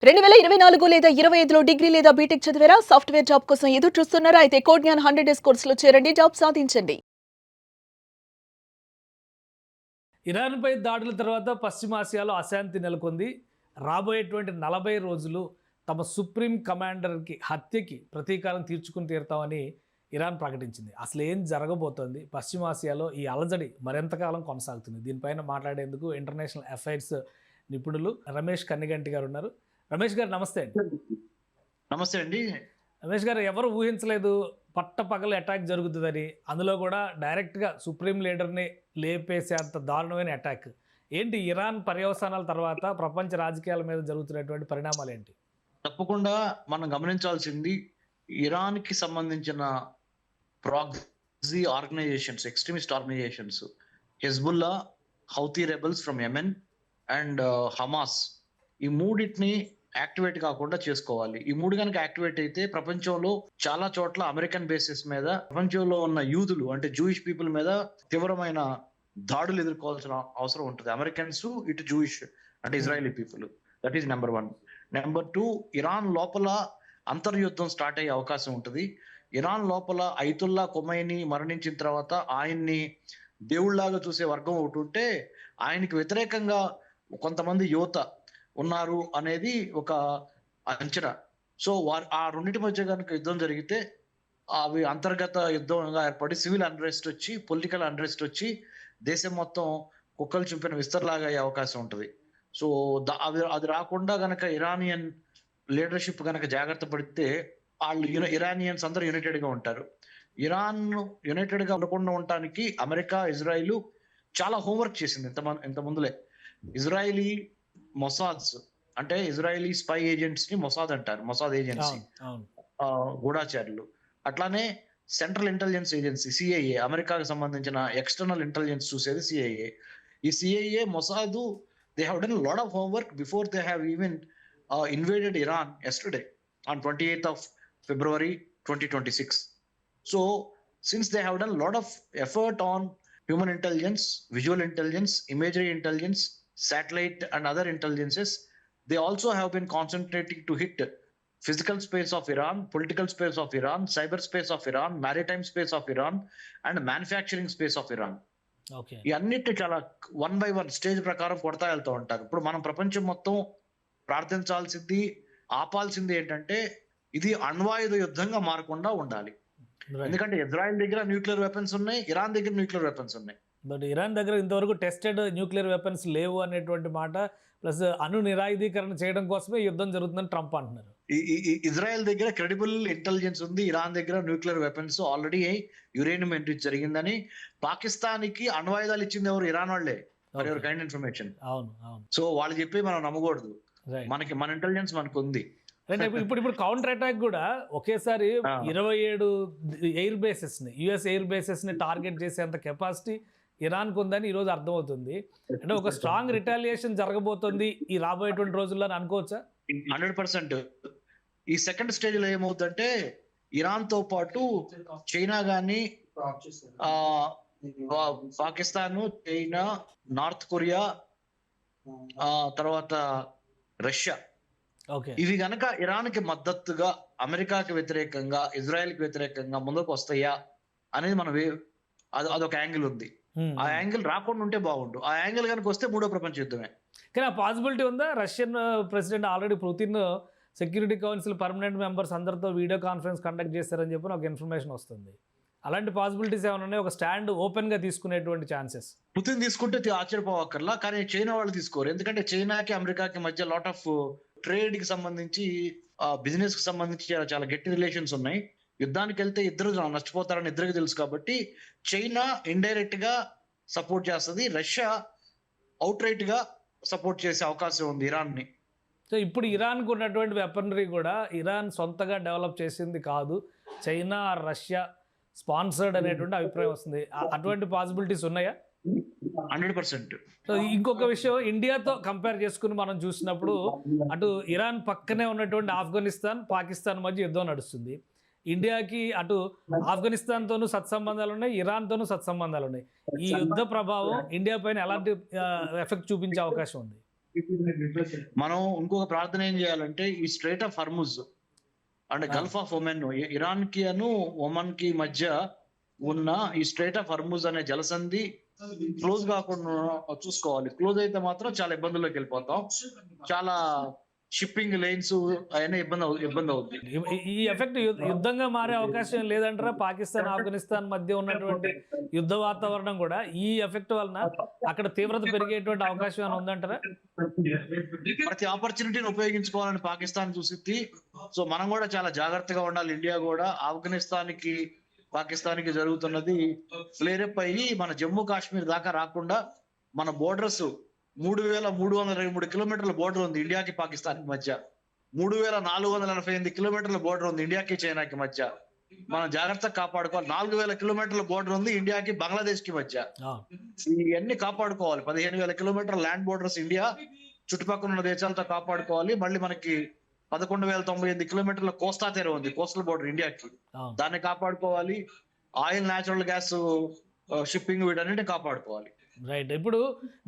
2024 లేదా 25లో డిగ్రీ లేదా బీటెక్ చదివారా? సాఫ్ట్‌వేర్ జాబ్ కోసం ఎదురు చూస్తున్నారా? అయితే కోడ్‌జ్ఞాన్ 100 డేస్ కోర్సులో చేరండి. జాబ్ సాధించండి. ఇరాన్‌పై దాడుల తర్వాత పశ్చిమాసియాలో అశాంతి నెలకొంది. రాబోయేటువంటి 40 రోజులు తమ సుప్రీం కమాండర్‌కి హత్యకి ప్రతీకారం తీర్చుకుని తీరుతామని ఇరాన్ ప్రకటించింది. అసలు ఏం జరగబోతోంది? పశ్చిమాసియాలో ఈ అలజడి మరెంతకాలం కొనసాగుతుంది? దీనిపైన మాట్లాడేందుకు ఇంటర్నేషనల్ అఫైర్స్ నిపుణులు రమేష్ కన్నిగంటి గారు ఉన్నారు. రమేష్ గారు నమస్తే అండి. నమస్తే అండి. రమేష్ గారు, ఎవరు ఊహించలేదు పట్టపగలు అటాక్ జరుగుతుందని. అందులో కూడా డైరెక్ట్‌గా సుప్రీం లీడర్‌ని లేపేసేంత దారుణమైన అటాక్. ఏంటి ఇరాన్ పర్యవసానాల తర్వాత ప్రపంచ రాజకీయాల మీద జరుగుతున్నటువంటి పరిణామాలేంటి? తప్పకుండా మనం గమనించాల్సింది ఇరాన్‌కి సంబంధించిన proxy organisations, extremist organisations Hezbollah, Houthi rebels from Yemen and Hamas. ఈ మూడిటిని యాక్టివేట్ కాకుండా చేసుకోవాలి. ఈ మూడు గనుక యాక్టివేట్ అయితే ప్రపంచంలో చాలా చోట్ల అమెరికన్ బేసిస్ మీద ప్రపంచంలో ఉన్న యూదులు అంటే జూయిష్ పీపుల్ మీద తీవ్రమైన దాడులు ఎదుర్కోవాల్సిన అవసరం ఉంటుంది. అమెరికన్స్ ఇటు జూయిష్ అంటే Israeli people. That is number 1. Number 2, Iran లోపల అంతర్యుద్ధం స్టార్ట్ అయ్యే అవకాశం ఉంటుంది. ఇరాన్ లోపల ఐతుల్లా ఖొమైనీ మరణించిన తర్వాత ఆయన్ని దేవుళ్లాగా చూసే వర్గం ఒకటి ఉంటే, ఆయనకి వ్యతిరేకంగా కొంతమంది యువత ఉన్నారు అనేది ఒక అంచనా. సో ఆ రెండింటి మధ్య కనుక యుద్ధం జరిగితే అవి అంతర్గత యుద్ధంగా ఏర్పడి సివిల్ అన్రెస్ట్ వచ్చి, పొలిటికల్ అన్రెస్ట్ వచ్చి దేశం మొత్తం కుక్కలు చింపిన విస్తరలాగా అయ్యే అవకాశం ఉంటుంది. సో అది రాకుండా గనక ఇరానియన్ లీడర్షిప్ గనక జాగ్రత్త పడితే వాళ్ళు ఇరానియన్స్ అందరూ యునైటెడ్ గా ఉంటారు. ఇరాన్ యునైటెడ్ గా ఉండకుండా ఉండటానికి అమెరికా, ఇజ్రాయిల్ చాలా హోంవర్క్ చేసింది ఇంత ముందులే. ఇజ్రాయిలీ మొసాద్స్ అంటే ఇజ్రాయిలీ స్పై ఏజెంట్స్ ని మొసాద్ అంటారు. మొసాద్ ఏజెన్సీ, గూఢాచారులు. అట్లానే సెంట్రల్ ఇంటెలిజెన్స్ ఏజెన్సీ సిఐఏ, అమెరికాకు సంబంధించిన ఎక్స్టర్నల్ ఇంటెలిజెన్స్ చూసేది సిఐఏ. ఈ CIA, Mossad, they have done lot of homework before they have even invaded Iran yesterday on 28th of February 2026. So since they have done a lot of effort on human intelligence, visual intelligence, imagery intelligence, satellite and other intelligences, they also have been concentrating to hit physical space of Iran, political space of Iran, cyber space of Iran, maritime space of Iran and manufacturing space of Iran. ఈ అన్నిటి చాలా 1 by 1 stage ప్రకారం కొడతా వెళ్తూ ఉంటారు. ఇప్పుడు మనం ప్రపంచం మొత్తం ప్రార్థించాల్సింది, ఆపాల్సింది ఏంటంటే ఇది అణ్వాయుధ యుద్ధంగా మారకుండా ఉండాలి. ఎందుకంటే ఇజ్రాయెల్ దగ్గర న్యూక్లియర్ వెపన్స్ ఉన్నాయి, ఇరాన్ దగ్గర న్యూక్లియర్ వెపన్స్ ఉన్నాయి. బట్ ఇరాన్ దగ్గర ఇంతవరకు టెస్టెడ్ న్యూక్లియర్ వెపన్స్ లేవు అనేటువంటి మాట, ప్లస్ అణు నిరాయుధీకరణ చేయడం కోసమే యుద్ధం జరుగుతుందని ట్రంప్ అంటున్నారు. ఇజ్రాయెల్ దగ్గర క్రెడిబుల్ ఇంటెలిజెన్స్ ఉంది, ఇరాన్ దగ్గర న్యూక్లియర్ వెపన్స్ ఆల్రెడీ యురేనియం ఎంట్రీచ్ జరిగిందని. పాకిస్తాన్ కి అణ్వాయుధాలు ఇచ్చింది ఎవరు? ఇరాన్ వాళ్ళే. Kind information. సో వాళ్ళు చెప్పి మనం నమ్మకూడదు. మన ఇంటెలిజెన్స్ మనకు ఉంది. ఇప్పుడు కౌంటర్ అటాక్ కూడా ఒకేసారి 27 ఎయిర్ బేసెస్ ని, యుఎస్ ఎయిర్ బేసెస్ ని టార్గెట్ చేసేంత కెపాసిటీ ఇరాన్ కు ఉందని ఈ రోజు అర్థమవుతుంది. అంటే ఒక స్ట్రాంగ్ రిటాలియేషన్ జరగబోతుంది ఈ రాబోయేటువంటి రోజుల్లో అనుకోవచ్చా? 100%. ఈ సెకండ్ స్టేజ్ లో ఏమవుతుందంటే ఇరాన్ తో పాటు చైనా గాని, పాకిస్తాన్, చైనా, నార్త్ కొరియా, తర్వాత రష్యా, ఇవి గనక ఇరాన్ కి మద్దతుగా, అమెరికాకి వ్యతిరేకంగా, ఇజ్రాయెల్ కి వ్యతిరేకంగా ముందుకు వస్తాయా అనేది అదొక యాంగిల్ ఉంది. ఆ యాంగిల్ రాకుండా ఉంటే బాగుండు. ఆ యాంగిల్ కనుక వస్తే మూడో ప్రపంచ యుద్ధమే. కానీ ఆ పాసిబిలిటీ ఉందా? Russian president already Putin security council permanent members అందరితో వీడియో కాన్ఫరెన్స్ కండక్ట్ చేస్తారని చెప్పి ఒక ఇన్ఫర్మేషన్ వస్తుంది. అలాంటి పాసిబిలిటీస్ ఏమైనా ఉన్నాయి? ఒక స్టాండ్ ఓపెన్ గా తీసుకునేటువంటి ఛాన్సెస్ పుతిన్ తీసుకుంటే ఆశ్చర్యపోవక్కర్లా. కానీ చైనా వాళ్ళు తీసుకోరు. ఎందుకంటే చైనాకి అమెరికాకి మధ్య లాట్ ఆఫ్ ట్రేడ్ కి సంబంధించి, బిజినెస్ కి సంబంధించి చాలా గట్టి రిలేషన్స్ ఉన్నాయి. యుద్ధానికి వెళ్తే ఇద్దరు నష్టపోతారని ఇద్దరికి తెలుసు. కాబట్టి చైనా ఇండైరెక్ట్ గా సపోర్ట్ చేస్తుంది, రష్యా అవుట్ రైట్ గా సపోర్ట్ చేసే అవకాశం ఉంది ఇరాన్ ని. సో ఇప్పుడు ఇరాన్కు ఉన్నటువంటి వెపనరీ కూడా ఇరాన్ సొంతగా డెవలప్ చేసింది కాదు, చైనా, రష్యా స్పాన్సర్డ్ అనేటువంటి అభిప్రాయం వస్తుంది. అటువంటి పాసిబిలిటీస్ ఉన్నాయా? 100%. సో ఇంకొక విషయం, ఇండియాతో కంపేర్ చేసుకుని మనం చూసినప్పుడు అటు ఇరాన్ పక్కనే ఉన్నటువంటి ఆఫ్ఘనిస్తాన్, పాకిస్తాన్ మధ్య యుద్ధం నడుస్తుంది. ఇండియాకి అటు ఆఫ్ఘనిస్తాన్తోనూ సత్సంబంధాలు ఉన్నాయి, ఇరాన్తోనూ సత్సంబంధాలు ఉన్నాయి. ఈ యుద్ధ ప్రభావం ఇండియా పైన ఎలాంటి ఎఫెక్ట్ చూపించే అవకాశం ఉంది? మనం ఇంకొక ప్రార్థన ఏం చేయాలంటే ఈ స్ట్రైట్ ఆఫ్ హర్ముజ్ అంటే గల్ఫ్ ఆఫ్ ఒమెన్, ఇరాన్ కి ఒమన్ కి మధ్య ఉన్న ఈ స్ట్రైట్ ఆఫ్ హర్ముజ్ అనే జలసంధి క్లోజ్ కాకుండా చూసుకోవాలి. క్లోజ్ అయితే మాత్రం చాలా ఇబ్బందుల్లోకి వెళ్ళిపోతాం. చాలా షిప్పింగ్ లైన్స్ అయినా ఇబ్బంది అవుతుంది. ఈ ఎఫెక్ట్ యుద్ధంగా మారే అవకాశం లేదంటారా? పాకిస్తాన్ ఆఫ్ఘనిస్తాన్ మధ్య ఉన్నటువంటి యుద్ధ వాతావరణం కూడా ఈ ఎఫెక్ట్ వలన అక్కడ తీవ్రత పెరిగేటువంటి అవకాశం ఏమైనా ఉందంటారా? ప్రతి ఆపర్చునిటీని ఉపయోగించుకోవాలని పాకిస్తాన్ చూసిద్ది. సో మనం కూడా చాలా జాగ్రత్తగా ఉండాలి. ఇండియా కూడా పాకిస్తాన్ కి జరుగుతున్నది ఫ్లేరప్ అయ్యి మన జమ్మూ కాశ్మీర్ దాకా రాకుండా మన బోర్డర్స్ 3,323 కిలోమీటర్ల బోర్డర్ ఉంది ఇండియాకి పాకిస్తాన్ మధ్య. 3,488 కిలోమీటర్ల బోర్డర్ ఉంది ఇండియాకి చైనాకి మధ్య. మనం జాగ్రత్తగా కాపాడుకోవాలి. 4,000 కిలోమీటర్ల బోర్డర్ ఉంది ఇండియాకి బంగ్లాదేశ్ కి మధ్య. ఇవన్నీ కాపాడుకోవాలి. 15,000 కిలోమీటర్ల ల్యాండ్ బోర్డర్స్ ఇండియా చుట్టుపక్కల ఉన్న దేశాలతో కాపాడుకోవాలి. మళ్ళీ మనకి 11,098 కిలోమీటర్ల కోస్తా తీర ఉంది, కోస్టల్ బోర్డర్ ఇండియాకి. దాన్ని కాపాడుకోవాలి. ఆయిల్, న్యాచురల్ గ్యాస్ షిప్పింగ్ వీటన్నిటిని కాపాడుకోవాలి. రైట్. ఇప్పుడు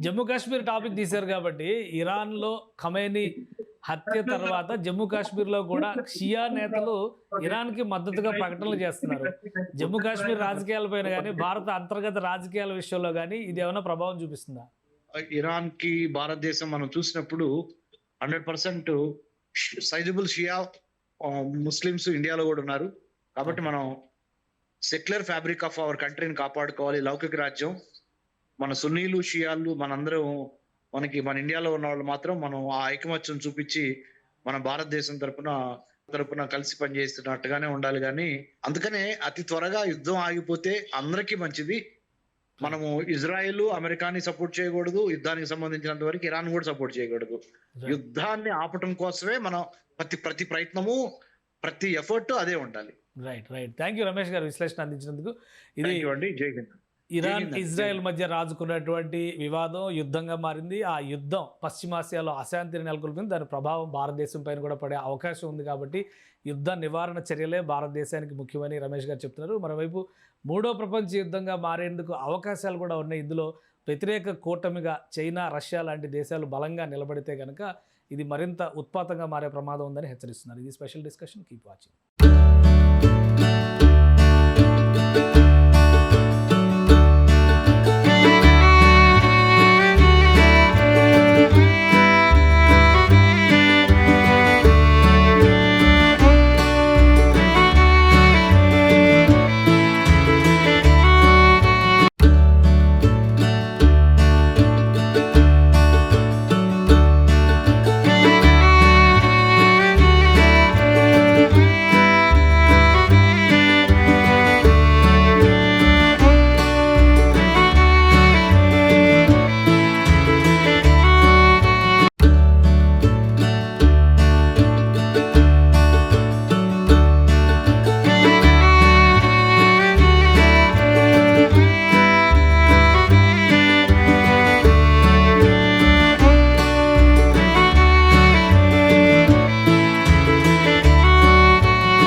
జమ్మూ కాశ్మీర్ టాపిక్ తీశారు కాబట్టి ఇరాన్లో ఖమేనీ హత్య తర్వాత జమ్మూ కాశ్మీర్లో కూడా షియా నేతలు ఇరాన్కి మద్దతుగా ప్రకటనలు చేస్తున్నారు. జమ్మూ కాశ్మీర్ రాజకీయాలపైన కానీ భారత అంతర్గత రాజకీయాల విషయంలో కానీ ఇది ఏమైనా ప్రభావం చూపిస్తుందా? ఇరాన్ కి భారతదేశం మనం చూసినప్పుడు 100% సైజబుల్ షియా ముస్లిమ్స్ ఇండియాలో కూడా ఉన్నారు. కాబట్టి మనం సెక్యులర్ ఫ్యాబ్రిక్ ఆఫ్ అవర్ కంట్రీని కాపాడుకోవాలి. లౌకిక రాజ్యం మన సున్నీలు షియాలు మనందరం మన ఇండియాలో ఉన్న వాళ్ళు మాత్రం మనం ఆ ఐకమత్యం చూపించి మన భారతదేశం తరపున కలిసి పనిచేస్తున్నట్టుగానే ఉండాలి. కానీ అందుకనే అతి త్వరగా యుద్ధం ఆగిపోతే అందరికీ మంచిది. మనము ఇజ్రాయెల్, అమెరికాని సపోర్ట్ చేయకూడదు. యుద్ధానికి సంబంధించినంత వరకు ఇరాన్ కూడా సపోర్ట్ చేయకూడదు. యుద్ధాన్ని ఆపటం కోసమే మనం ప్రతి ప్రయత్నము, ప్రతి ఎఫర్ట్ అదే ఉండాలి. రైట్. థ్యాంక్ యూ రమేష్ గారు విశ్లేషణ అందించినందుకు. ఇది అండి. జై హింద్. ఇరాన్ ఇజ్రాయెల్ మధ్య రాజుకున్నటువంటి వివాదం యుద్ధంగా మారింది. ఆ యుద్ధం పశ్చిమాసియాలో అశాంతిని నెలకొల్పింది. దాని ప్రభావం భారతదేశం పైన కూడా పడే అవకాశం ఉంది. కాబట్టి యుద్ధ నివారణ చర్యలే భారతదేశానికి ముఖ్యమని రమేష్ గారు చెప్తున్నారు. మరోవైపు మూడో ప్రపంచ యుద్ధంగా మారేందుకు అవకాశాలు కూడా ఉన్నాయి. ఇందులో వ్యతిరేక కూటమిగా చైనా, రష్యా లాంటి దేశాలు బలంగా నిలబడితే కనుక ఇది మరింత ఉత్పాతంగా మారే ప్రమాదం ఉందని హెచ్చరిస్తున్నారు. ఇది స్పెషల్ డిస్కషన్. Keep watching.